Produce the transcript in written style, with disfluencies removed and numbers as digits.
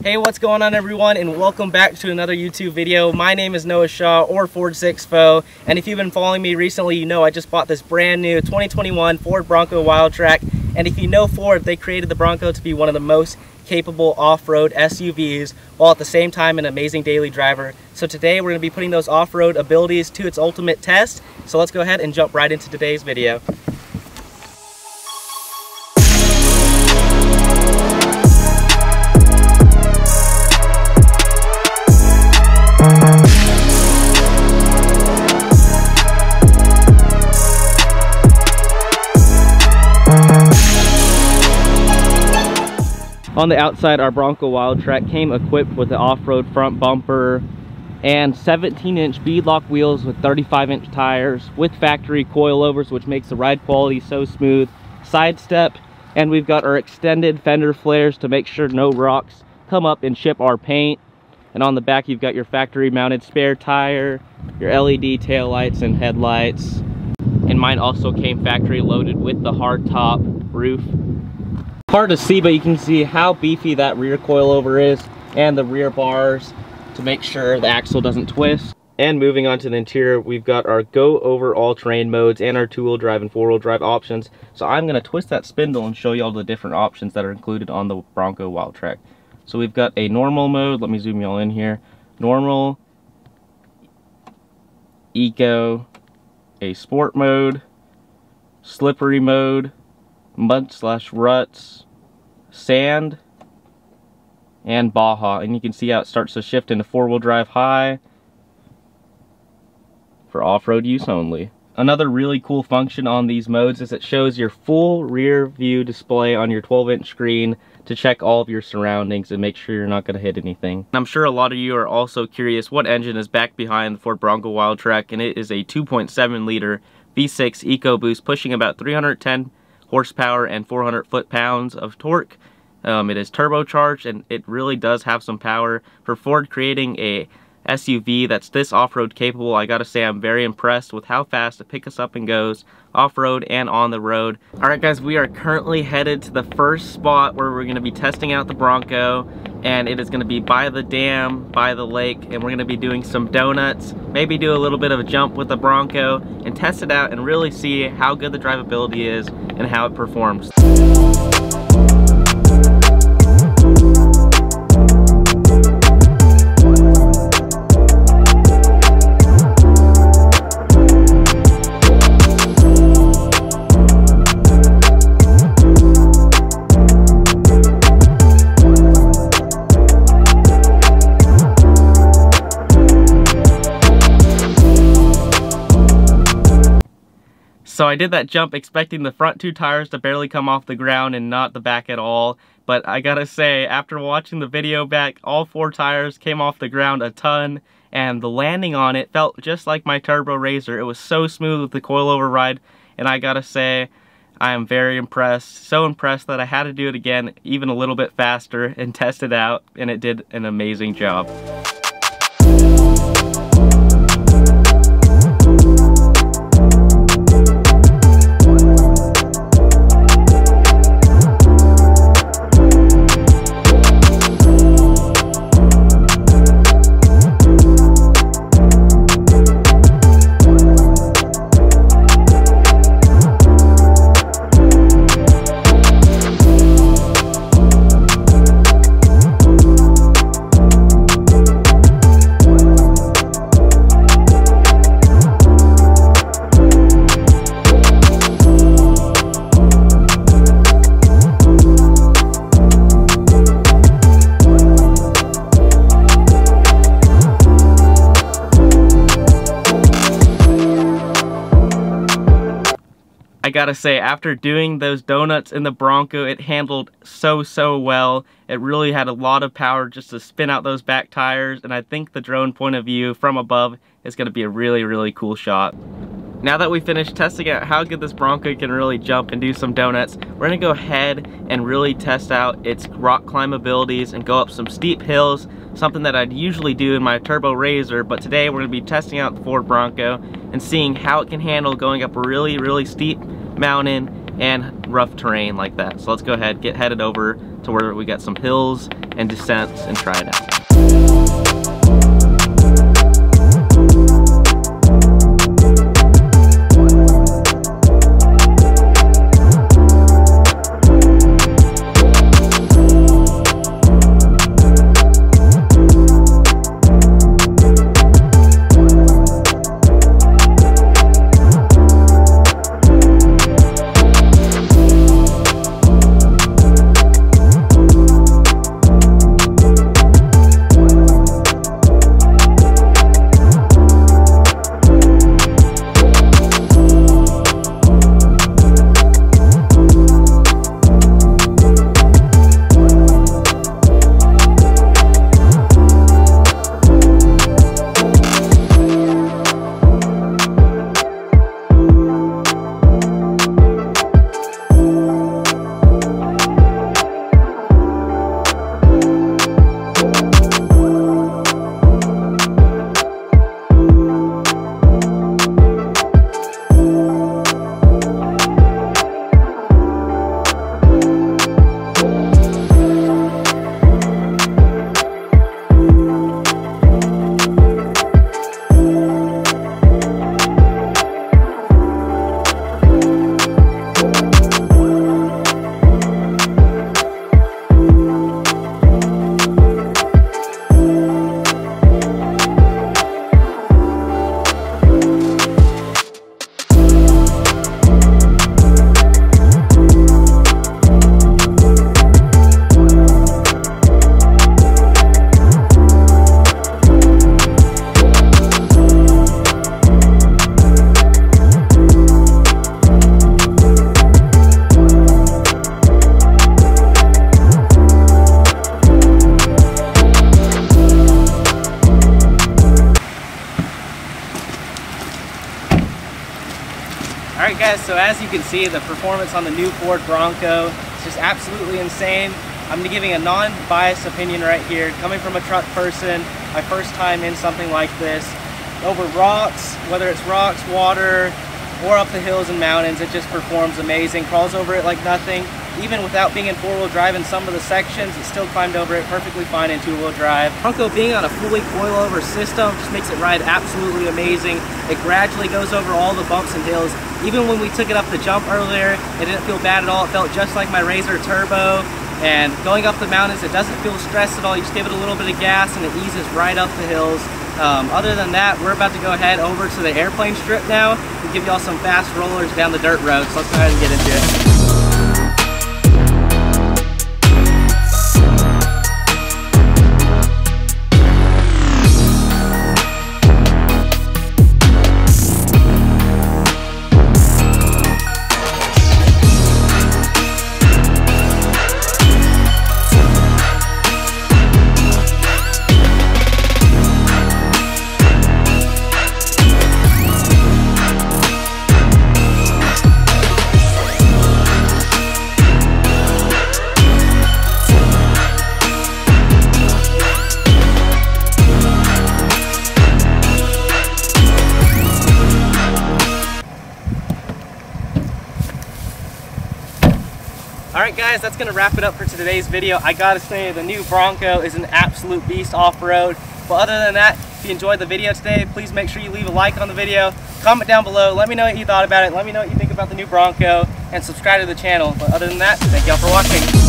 Hey, what's going on everyone, and welcome back to another YouTube video. My name is Noah Shaw, or Ford 6Fo, and if you've been following me recently, you know I just bought this brand new 2021 Ford Bronco Wildtrak, and if you know Ford, they created the Bronco to be one of the most capable off-road SUVs, while at the same time an amazing daily driver. So today we're going to be putting those off-road abilities to its ultimate test, so let's go ahead and jump right into today's video. On the outside, our Bronco Wildtrak came equipped with an off-road front bumper and 17-inch beadlock wheels with 35-inch tires with factory coilovers, which makes the ride quality so smooth. Side step, and we've got our extended fender flares to make sure no rocks come up and chip our paint. And on the back, you've got your factory mounted spare tire, your LED taillights and headlights. And mine also came factory loaded with the hard top roof. Hard to see, but you can see how beefy that rear coilover is and the rear bars to make sure the axle doesn't twist. And moving on to the interior, we've got our go over all terrain modes and our two-wheel drive and four-wheel drive options. So I'm going to twist that spindle and show you all the different options that are included on the Bronco Wildtrak. So we've got a normal mode. Let me zoom you all in here. Normal, eco, a sport mode, slippery mode, mud/ruts, sand, and Baja. And you can see how it starts to shift into four-wheel drive high for off-road use only. Another really cool function on these modes is it shows your full rear view display on your 12-inch screen to check all of your surroundings and make sure you're not going to hit anything. I'm sure a lot of you are also curious what engine is back behind the Ford Bronco Wildtrak, and it is a 2.7 liter V6 EcoBoost pushing about 310 horsepower and 400 foot-pounds of torque. It is turbocharged, and it really does have some power. For Ford creating a SUV that's this off-road capable, I gotta say I'm very impressed with how fast it picks us up and goes off-road and on the road. Alright guys, we are currently headed to the first spot where we're going to be testing out the Bronco, and it is going to be by the dam, by the lake, and we're going to be doing some donuts, maybe do a little bit of a jump with the Bronco, and test it out and really see how good the drivability is and how it performs. So I did that jump expecting the front two tires to barely come off the ground and not the back at all. But I gotta say, after watching the video back, all four tires came off the ground a ton, and the landing on it felt just like my Turbo Razor. It was so smooth with the coilover ride, and I gotta say, I am very impressed. So impressed that I had to do it again, even a little bit faster, and test it out, and it did an amazing job. I gotta say, after doing those donuts in the Bronco, it handled so well. It really had a lot of power just to spin out those back tires, and I think the drone point of view from above is gonna be a really cool shot. Now that we finished testing out how good this Bronco can really jump and do some donuts, we're gonna go ahead and really test out its rock climb abilities and go up some steep hills, something that I'd usually do in my Turbo Razor, but today we're gonna be testing out the Ford Bronco and seeing how it can handle going up a really steep mountain and rough terrain like that. So let's go ahead, get headed over to where we got some hills and descents and try it out. Alright guys, so as you can see, the performance on the new Ford Bronco is just absolutely insane. I'm going to be giving a non-biased opinion right here. Coming from a truck person, my first time in something like this. Over rocks, whether it's rocks, water, or up the hills and mountains, it just performs amazing. Crawls over it like nothing. Even without being in four-wheel drive in some of the sections, it still climbed over it perfectly fine in two-wheel drive. Bronco being on a fully coilover system just makes it ride absolutely amazing. It gradually goes over all the bumps and hills. Even when we took it up the jump earlier, it didn't feel bad at all. It felt just like my Razor Turbo. And going up the mountains, it doesn't feel stressed at all. You just give it a little bit of gas and it eases right up the hills. Other than that, we're about to go ahead over to the airplane strip now and give y'all some fast rollers down the dirt road. So let's go ahead and get into it. Alright guys, that's going to wrap it up for today's video. I gotta say, the new Bronco is an absolute beast off-road. But other than that, if you enjoyed the video today, please make sure you leave a like on the video, comment down below, let me know what you thought about it, let me know what you think about the new Bronco, and subscribe to the channel. But other than that, thank y'all for watching.